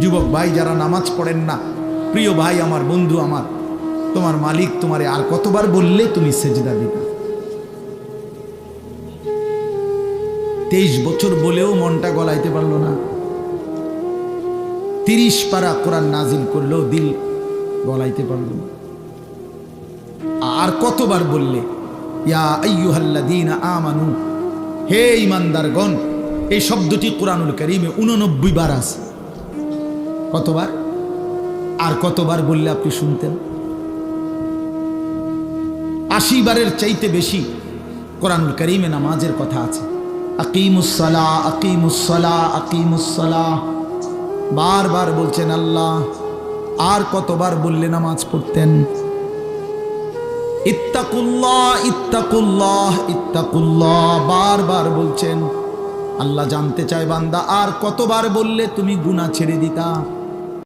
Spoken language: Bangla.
যুবক ভাই যারা নামাজ পড়েন না, প্রিয় ভাই আমার, বন্ধু আমার, তোমার মালিক তোমারে আর কতবার বললে তুমি সেজদা দিবে? 23 বছর বলেও মনটা গলাইতে পারলো না। 30 পারা কোরআন নাজিল করলেও দিল গলাইতে পারলো না। আর কতবার বললে ইয়া আইয়ুহাল্লাযীনা আমানু, হে ঈমানদারগণ। এই শব্দটি কোরআনুল কারীমে 89 বার আছে। কতবার? আর কতবার বললে আপনি শুনতেন? 80 বারের চাইতে বেশি কোরআনুল কারীমে নামাজের কথা আছে। আকিমুস সালাহ, আকিমুস সালাহ, আকিমুস সালাহ বারবার বলছেন আল্লাহ। আর কতবার বললে নামাজ পড়তেন? ইত্তাকুল্লাহ, ইত্তাকুল্লাহ, ইত্তাকুল্লাহ বারবার বলছেন। আল্লাহ জানতে চায় বান্দা আর কতবার বললে তুমি গুনাহ ছেড়ে দিতা।